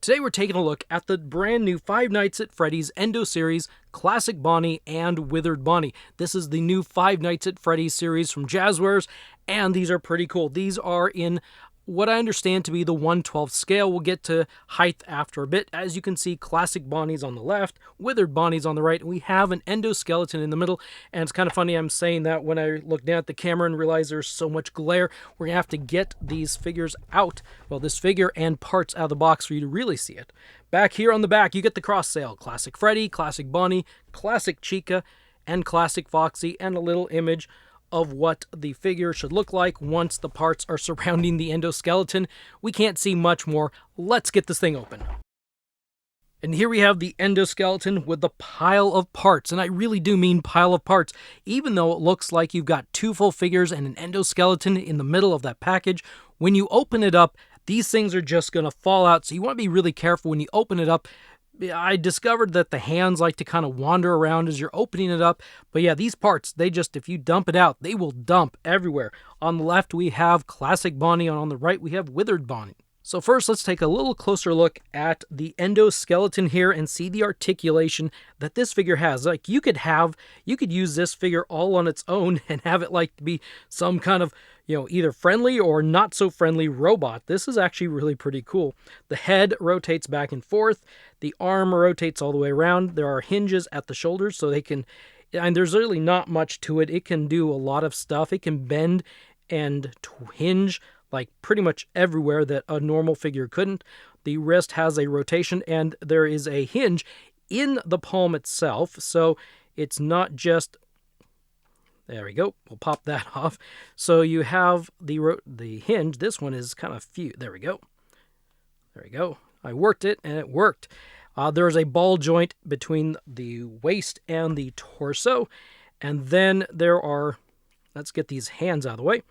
Today we're taking a look at the brand new Five Nights at Freddy's Endo Series Classic Bonnie and Withered Bonnie. This is the new Five Nights at Freddy's series from Jazwares, and these are pretty cool. These are in what I understand to be the 1/12 scale. We'll get to height after a bit. As you can see, Classic Bonnie's on the left, Withered Bonnie's on the right, and we have an endoskeleton in the middle. And it's kind of funny I'm saying that when I look down at the camera and realize there's so much glare. We're going to have to get these figures out, well, this figure and parts out of the box for you to really see it. Back here on the back, you get the cross sale. Classic Freddy, Classic Bonnie, Classic Chica, and Classic Foxy, and a little image of what the figure should look like once the parts are surrounding the endoskeleton. We can't see much more. Let's get this thing open. And here we have the endoskeleton with the pile of parts, and I really do mean pile of parts. Even though it looks like you've got two full figures and an endoskeleton in the middle of that package, when you open it up, these things are just going to fall out, so you want to be really careful when you open it up. I discovered that the hands like to kind of wander around as you're opening it up. But yeah, these parts, they just, if you dump it out, they will dump everywhere. On the left, we have Classic Bonnie, and on the right, we have Withered Bonnie. So first, let's take a little closer look at the endoskeleton here and see the articulation that this figure has. Like, you could use this figure all on its own and have it like to be some kind of, either friendly or not so friendly robot. This is actually really pretty cool. The head rotates back and forth. The arm rotates all the way around. There are hinges at the shoulders so they can, and there's really not much to it. It can do a lot of stuff. It can bend and hinge like pretty much everywhere that a normal figure couldn't. The wrist has a rotation, and there is a hinge in the palm itself, so it's not just... There we go. We'll pop that off. So you have the hinge. This one is kind of few. There we go. There we go. I worked it, and it worked. There is a ball joint between the waist and the torso, and then there are... Let's get these hands out of the way.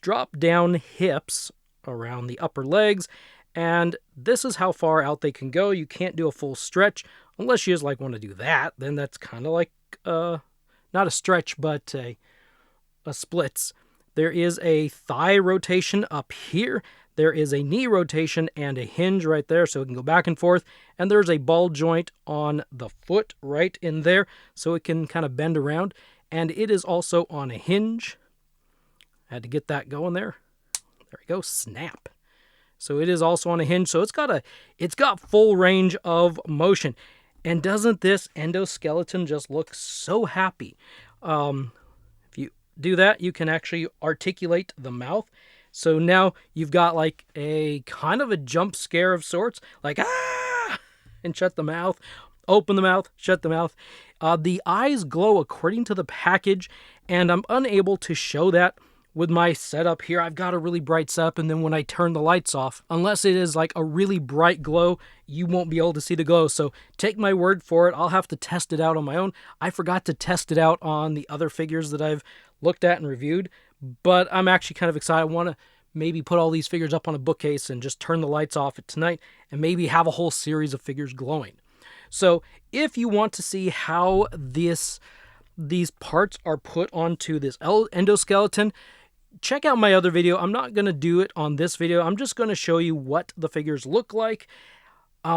Drop down hips around the upper legs, and this is how far out they can go. You can't do a full stretch unless you just want to do that. Then that's kind of like not a stretch, but a splits. There is a thigh rotation up here. There is a knee rotation and a hinge right there, so it can go back and forth. And there's a ball joint on the foot right in there, so it can kind of bend around. And it is also on a hinge. I had to get that going there. There we go. Snap. So it is also on a hinge. So it's got full range of motion. And doesn't this endoskeleton just look so happy? If you do that, you can actually articulate the mouth. So now you've got like a kind of a jump scare of sorts. Like, ah! And shut the mouth. Open the mouth. Shut the mouth. The eyes glow according to the package. And I'm unable to show that with my setup here. I've got a really bright setup, and then when I turn the lights off, unless it is like a really bright glow, you won't be able to see the glow. So take my word for it. I'll have to test it out on my own. I forgot to test it out on the other figures that I've looked at and reviewed, but I'm actually kind of excited. I want to maybe put all these figures up on a bookcase and just turn the lights off tonight and maybe have a whole series of figures glowing. So if you want to see how these parts are put onto this endoskeleton, check out my other video. I'm not going to do it on this video. I'm just going to show you what the figures look like.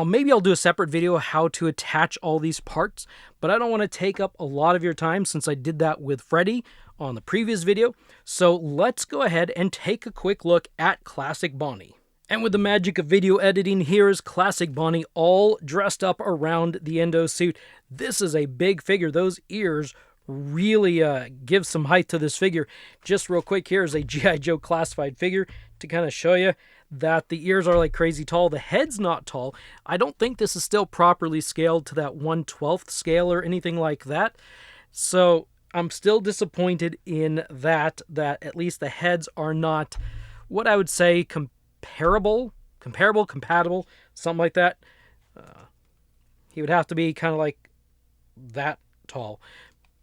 Maybe I'll do a separate video how to attach all these parts, but I don't want to take up a lot of your time since I did that with Freddy on the previous video. So let's go ahead and take a quick look at Classic Bonnie. And with the magic of video editing, here is Classic Bonnie all dressed up around the endo suit. This is a big figure. Those ears really give some height to this figure. Just real quick, here is a G.I. Joe classified figure to kind of show you that the ears are like crazy tall. The head's not tall. I don't think this is still properly scaled to that 1/12 scale or anything like that. So I'm still disappointed in that at least the heads are not what I would say compatible, something like that. He would have to be kind of like that tall.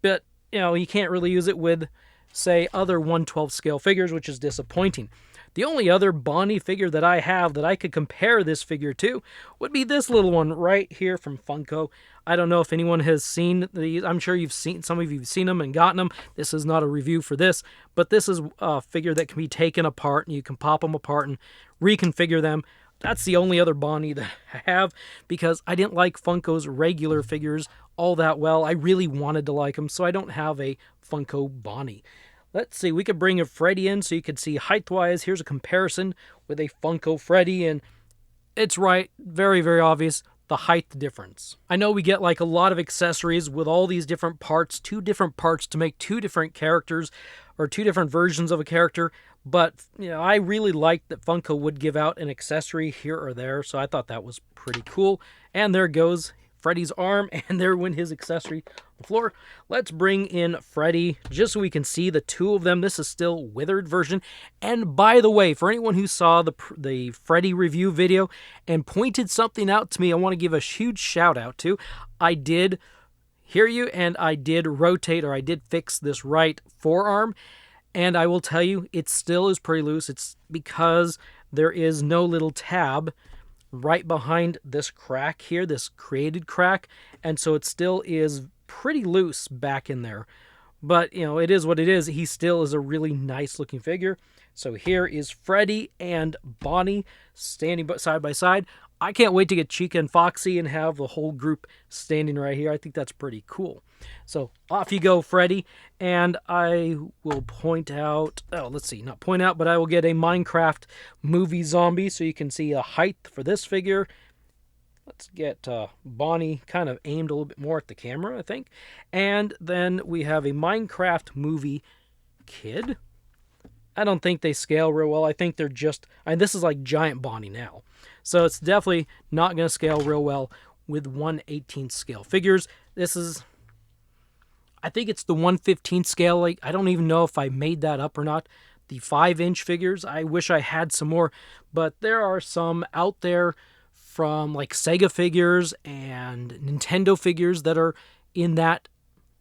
But, you can't really use it with, say, other 1/12 scale figures, which is disappointing. The only other Bonnie figure that I have that I could compare this figure to would be this little one right here from Funko. I don't know if anyone has seen these. I'm sure some of you have seen them and gotten them. This is not a review for this, but this is a figure that can be taken apart, and you can pop them apart and reconfigure them. That's the only other Bonnie that I have, because I didn't like Funko's regular figures all that well. I really wanted to like them, so I don't have a Funko Bonnie. Let's see, we could bring a Freddy in so you could see height-wise. Here's a comparison with a Funko Freddy, and it's right, very, very obvious, the height difference. I know we get like a lot of accessories with all these different parts, 2 different parts to make 2 different characters, or 2 different versions of a character, but I really liked that Funko would give out an accessory here or there, so I thought that was pretty cool. And there goes Freddy's arm, and there went his accessory on the floor. Let's bring in Freddy, just so we can see the 2 of them. This is still withered version. And by the way, for anyone who saw the Freddy review video and pointed something out to me, I want to give a huge shout out to. I did hear you, and I did rotate, or I did fix this right forearm, and I will tell you, it still is pretty loose. It's because there is no little tab right behind this crack here, this created crack, and so it still is pretty loose back in there. But, it is what it is. He still is a really nice looking figure. So here is Freddy and Bonnie standing side by side. I can't wait to get Chica and Foxy and have the whole group standing right here. I think that's pretty cool. So off you go, Freddy. And I will point out, let's see, not point out, but I will get a Minecraft movie zombie so you can see a height for this figure. Let's get Bonnie kind of aimed a little bit more at the camera, I think. And then we have a Minecraft movie kid. I don't think they scale real well. I think they're just, this is like giant Bonnie now. So it's definitely not going to scale real well with 1/18 scale figures. This is, I think it's the 1/15 scale. Like, I don't even know if I made that up or not. The 5-inch figures, I wish I had some more, but there are some out there from like Sega figures and Nintendo figures that are in that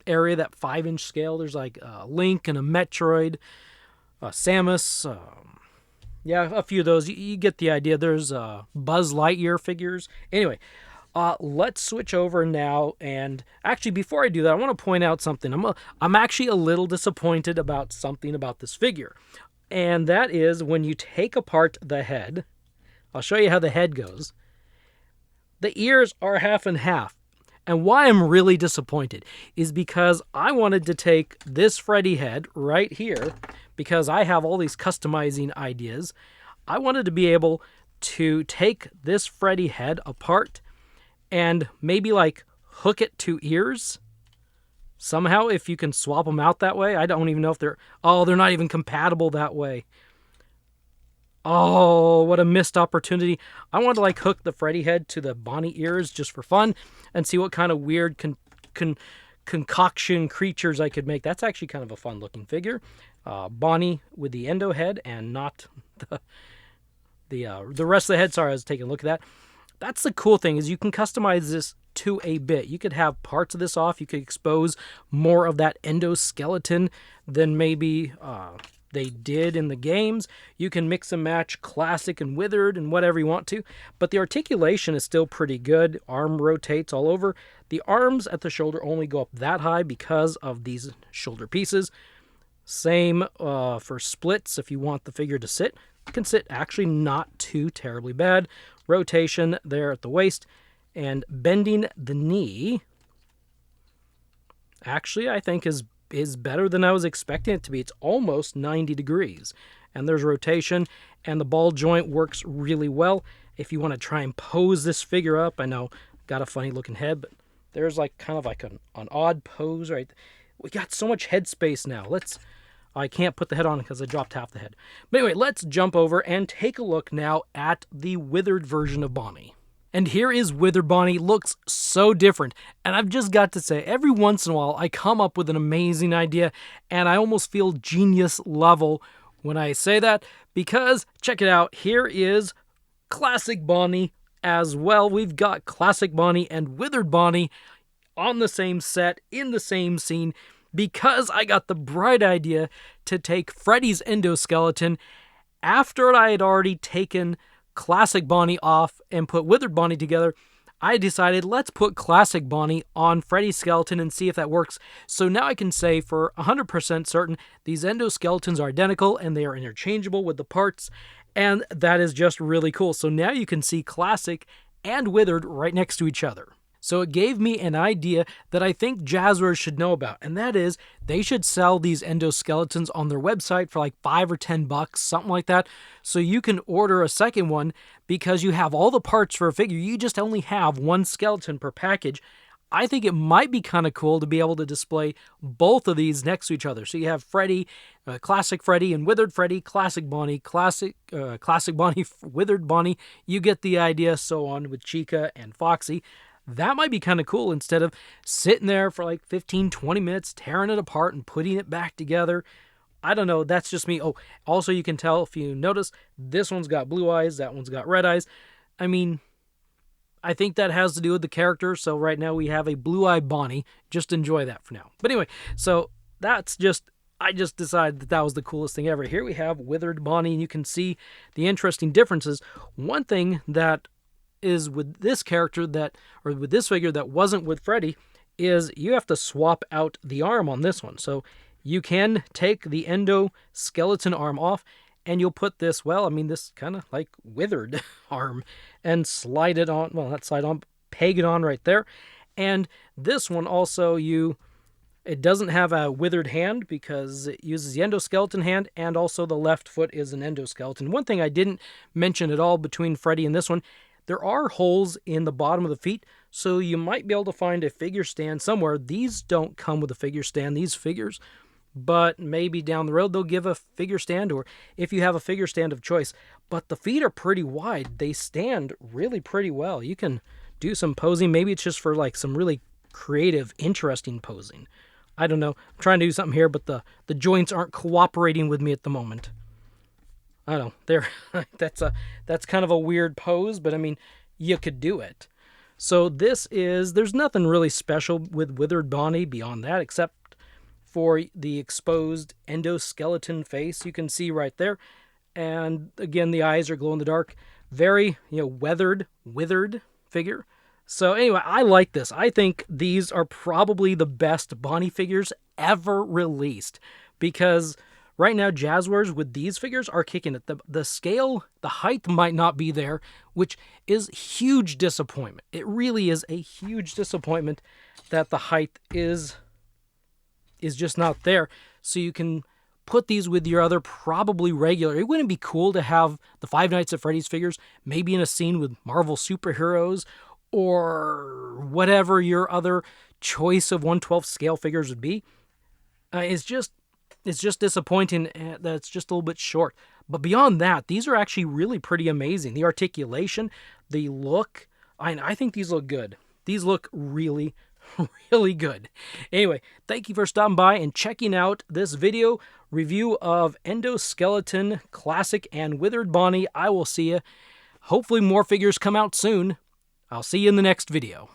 area, that 5-inch scale. There's like a Link and a Metroid, Samus, yeah, a few of those. You get the idea. There's Buzz Lightyear figures. Anyway, let's switch over now. And actually, before I do that, I want to point out something. I'm actually a little disappointed about something about this figure. And that is when you take apart the head. I'll show you how the head goes. The ears are half and half. And why I'm really disappointed is because I wanted to take this Freddy head right here, because I have all these customizing ideas. I wanted to be able to take this Freddy head apart and maybe like hook it to ears somehow, if you can swap them out that way. I don't even know if they're not even compatible that way. Oh, what a missed opportunity. I wanted to like hook the Freddy head to the Bonnie ears just for fun and see what kind of weird concoction creatures I could make. That's actually kind of a fun looking figure. Bonnie with the Endo head and not the rest of the head. Sorry, I was taking a look at that. That's the cool thing, is you can customize this to a bit. You could have parts of this off. You could expose more of that Endo skeleton than maybe they did in the games. You can mix and match classic and withered and whatever you want to, but the articulation is still pretty good. Arm rotates all over. The arms at the shoulder only go up that high because of these shoulder pieces. Same for splits. If you want the figure to sit, it can sit actually not too terribly bad. Rotation there at the waist, and bending the knee actually I think is better than I was expecting it to be. It's almost 90 degrees. And there's rotation, and the ball joint works really well. If you want to try and pose this figure up, I know, got a funny looking head, but there's like kind of like an odd pose, right? We got so much head space now. I can't put the head on because I dropped half the head. But anyway, let's jump over and take a look now at the withered version of Bonnie. And here is withered Bonnie. Looks so different. And I've just got to say, every once in a while, I come up with an amazing idea, and I almost feel genius level when I say that, because, check it out, here is classic Bonnie as well. We've got classic Bonnie and withered Bonnie on the same set, in the same scene, because I got the bright idea to take Freddy's endoskeleton after I had already taken classic Bonnie off and put withered Bonnie together. I decided, let's put classic Bonnie on Freddy's skeleton and see if that works. So now I can say for 100% certain these endoskeletons are identical and they are interchangeable with the parts. And that is just really cool. So now you can see Classic and Withered right next to each other. So it gave me an idea that I think Jazwares should know about, and that is they should sell these endoskeletons on their website for like $5 or $10, something like that, so you can order a second one because you have all the parts for a figure. You just only have one skeleton per package. I think it might be kind of cool to be able to display both of these next to each other. So you have Freddy, Classic Freddy, and Withered Freddy, Classic Bonnie, Classic Bonnie, Withered Bonnie. You get the idea, so on with Chica and Foxy. That might be kind of cool instead of sitting there for like 15, 20 minutes, tearing it apart and putting it back together. I don't know, that's just me. Oh, also you can tell if you notice, this one's got blue eyes, that one's got red eyes. I mean, I think that has to do with the character, so right now we have a blue-eyed Bonnie. Just enjoy that for now. But anyway, so that's just, I just decided that that was the coolest thing ever. Here we have Withered Bonnie, and you can see the interesting differences. One thing that is with this character that, or with this figure that wasn't with Freddy, is you have to swap out the arm on this one. So you can take the endo skeleton arm off, and you'll put this, well, I mean, this kind of like withered arm, and slide it on, well, not slide on, peg it on right there. And this one also, it doesn't have a withered hand because it uses the endoskeleton hand, and also the left foot is an endoskeleton. One thing I didn't mention at all between Freddy and this one, there are holes in the bottom of the feet, so you might be able to find a figure stand somewhere. These don't come with a figure stand, these figures, but maybe down the road they'll give a figure stand, or if you have a figure stand of choice. But the feet are pretty wide. They stand really pretty well. You can do some posing. Maybe it's just for like some really creative, interesting posing. I don't know. I'm trying to do something here, but the joints aren't cooperating with me at the moment. I don't know. That's kind of a weird pose, but I mean, you could do it. So there's nothing really special with Withered Bonnie beyond that, except for the exposed endoskeleton face you can see right there. And again, the eyes are glow in the dark. Very, withered figure. So anyway, I like this. I think these are probably the best Bonnie figures ever released, because right now, Jazwares with these figures are kicking it. The scale, the height might not be there, which is huge disappointment. It really is a huge disappointment that the height is just not there. So you can put these with your other probably regular. It wouldn't be cool to have the Five Nights at Freddy's figures maybe in a scene with Marvel superheroes or whatever your other choice of 1/12 scale figures would be. It's just disappointing that it's just a little bit short. But beyond that, these are actually really pretty amazing. The articulation, the look, I think these look good. These look really, really good. Anyway, thank you for stopping by and checking out this video review of Endoskeleton, Classic, and Withered Bonnie. I will see you. Hopefully more figures come out soon. I'll see you in the next video.